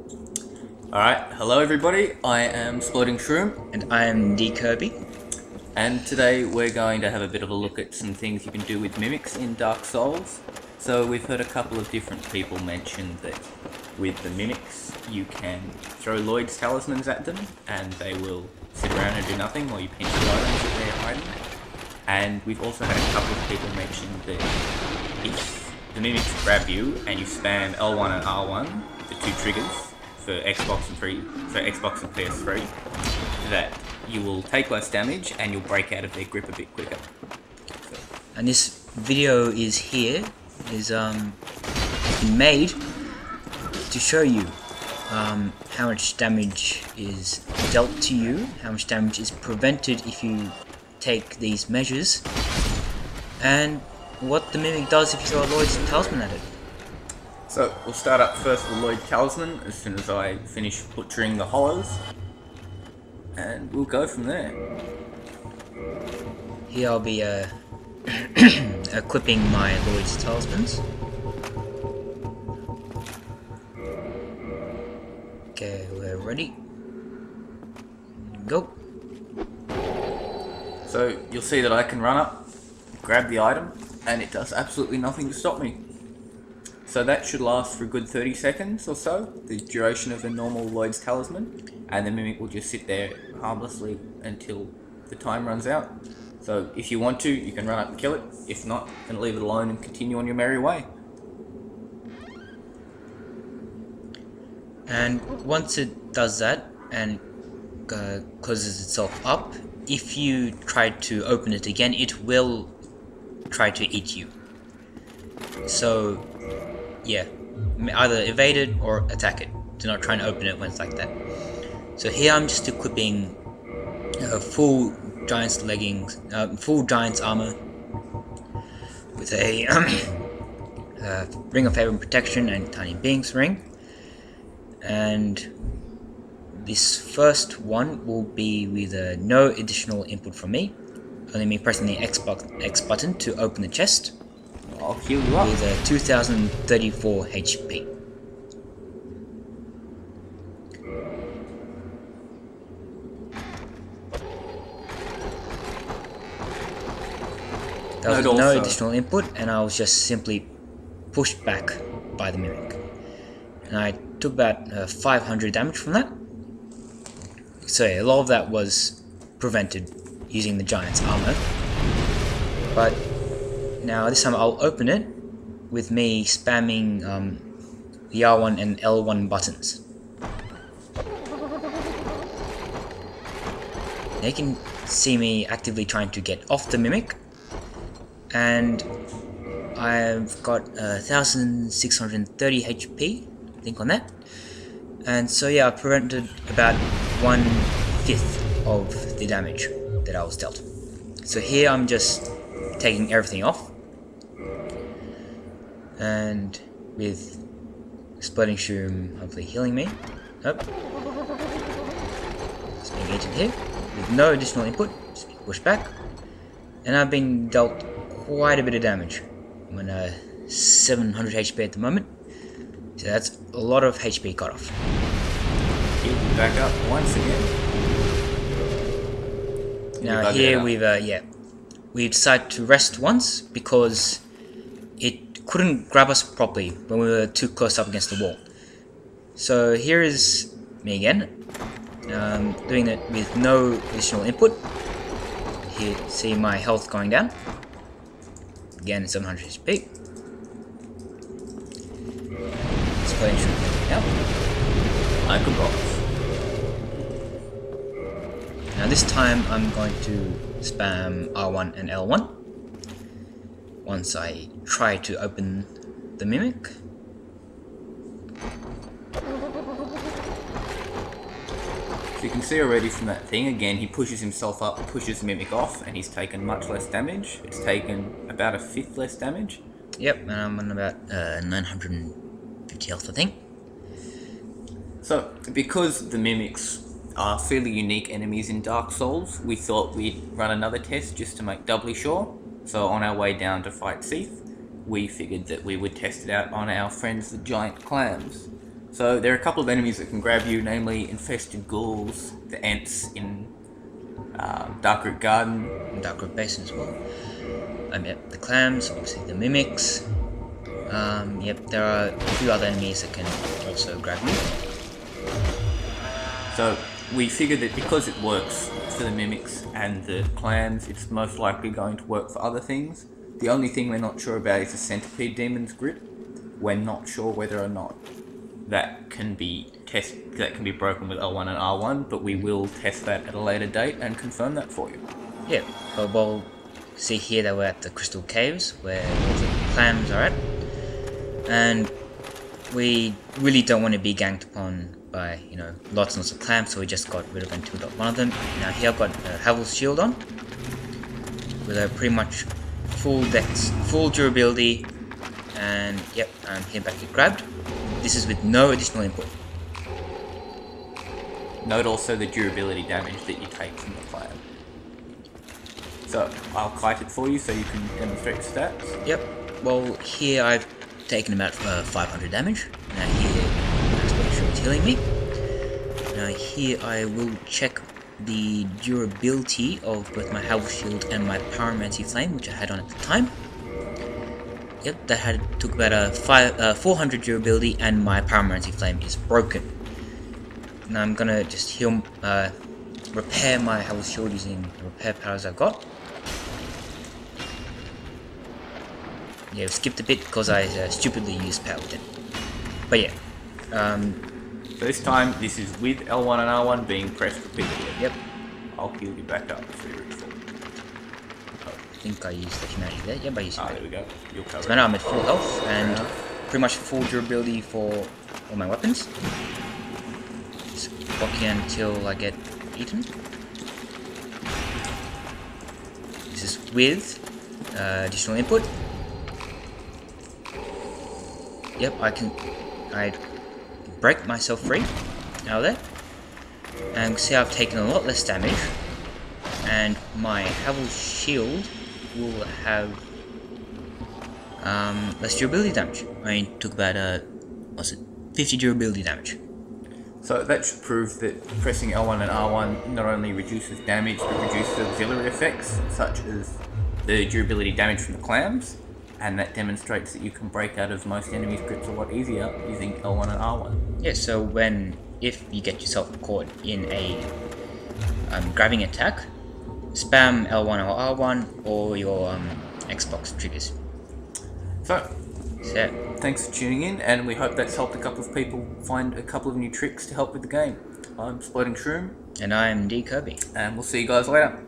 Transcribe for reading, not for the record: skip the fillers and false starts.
Alright, hello everybody, I am splodingshroom, And I am DeKirby. and today we're going to have a bit of a look at some things you can do with mimics in Dark Souls. So we've heard a couple of different people mention that with the mimics you can throw Lloyd's talismans at them and they will sit around and do nothing while you pinch the items that they're hiding. And we've also had a couple of people mention that if the mimics grab you and you spam L1 and R1, the two triggers, for Xbox and PS3, that you will take less damage and you'll break out of their grip a bit quicker. And this video is been made to show you how much damage is dealt to you, how much damage is prevented if you take these measures, and what the mimic does if you throw a Lloyd's talisman at it. So we'll start up first with Lloyd Talisman as soon as I finish butchering the hollows, and we'll go from there. Here I'll be equipping my Lloyd's talismans. Okay, we're ready. Go. So you'll see that I can run up, grab the item, and it does absolutely nothing to stop me. So that should last for a good 30 seconds or so, the duration of a normal Lloyd's Talisman, and the mimic will just sit there harmlessly until the time runs out. So if you want to, you can run up and kill it. If not, then leave it alone and continue on your merry way. And once it does that and closes itself up, if you try to open it again, it will try to eat you. So yeah, either evade it or attack it. Do not try and open it when it's like that. So here I'm just equipping full giant's leggings, full giant's armor with a ring of favor and protection and tiny beings ring. And this first one will be with no additional input from me, only me pressing the X button to open the chest. I'll heal you up. With 2034 HP. There was no additional input, and I was just simply pushed back by the mimic. And I took about 500 damage from that. So yeah, a lot of that was prevented using the giant's armor. But now this time I'll open it with me spamming the R1 and L1 buttons. They can see me actively trying to get off the mimic, and I've got 1630 HP, I think, on that. And so yeah, I prevented about 1/5 of the damage that I was dealt. So here I'm just taking everything off, and with splodingshroom hopefully healing me. Nope. Just being agent here with no additional input, just being pushed back, and I've been dealt quite a bit of damage. I'm on 700 HP at the moment, so that's a lot of HP cut off. Heal you back up once again. Now here we've decided to rest once because it couldn't grab us properly when we were too close up against the wall. So here is me again, doing it with no additional input. Here, see my health going down. Again, 700 HP. Now, I could box. now this time I'm going to spam R1 and L1 once I try to open the mimic. So you can see already from that thing, again, he pushes himself up, pushes the mimic off, and he's taken much less damage. It's taken about 1/5 less damage. Yep, and I'm on about 950 health, I think. So, because the mimics are fairly unique enemies in Dark Souls, we thought we'd run another test just to make doubly sure. So on our way down to fight Seath, we figured that we would test it out on our friends the giant clams. So there are a couple of enemies that can grab you, namely infested ghouls, the ants in Darkroot Garden. And Darkroot Basin as well. Yep, the clams, obviously the mimics. Yep, there are a few other enemies that can also grab you. So we figured that because it works for the mimics and the clams, it's most likely going to work for other things. The only thing we're not sure about is the centipede demon's grip. We're not sure whether or not that can be broken with L1 and R1, but we will test that at a later date and confirm that for you. Yeah, well, see here that we're at the crystal caves where all the clams are at, and we really don't want to be ganked upon by, you know, lots and lots of clams, so we just got rid of and killed one of them. Now here I've got Havel's shield on with a pretty much full dex, full durability, and yep, I'm here back get grabbed. This is with no additional input. Note also the durability damage that you take from the clam. So I'll kite it for you so you can demonstrate stats. Yep, well here I've taken about 500 damage. Now here, that's what it's healing me. Now here I will check the durability of both my Havel Shield and my Pyromancy Flame, which I had on at the time. Yep, that took about 400 durability, and my Pyromancy Flame is broken. Now I'm gonna just heal, repair my Havel Shield using the repair powers I've got. Yeah, we skipped a bit because I stupidly used Paladin. But yeah, so this time, this is with L1 and R1 being pressed repeatedly. Yep. I'll heal you back up so you're at full. I think I used the humanity there. Yep, I used There we go. You'll cover so now I'm at full health and pretty much full durability for all my weapons. Just blocking until I get eaten. This is with additional input. Yep, I break myself free out of there. And see I've taken a lot less damage. And my Havel's shield will have less durability damage. I mean, took about 50 durability damage. So that should prove that pressing L1 and R1 not only reduces damage but reduces auxiliary effects such as the durability damage from the clams, and that demonstrates that you can break out of most enemies' grips a lot easier using L1 and R1. Yeah, so if you get yourself caught in a grabbing attack, spam L1 or R1 or your Xbox triggers. So, Yeah. thanks for tuning in, and we hope that's helped a couple of people find a couple of new tricks to help with the game. I'm splodingshroom, And I'm DeKirby. and we'll see you guys later.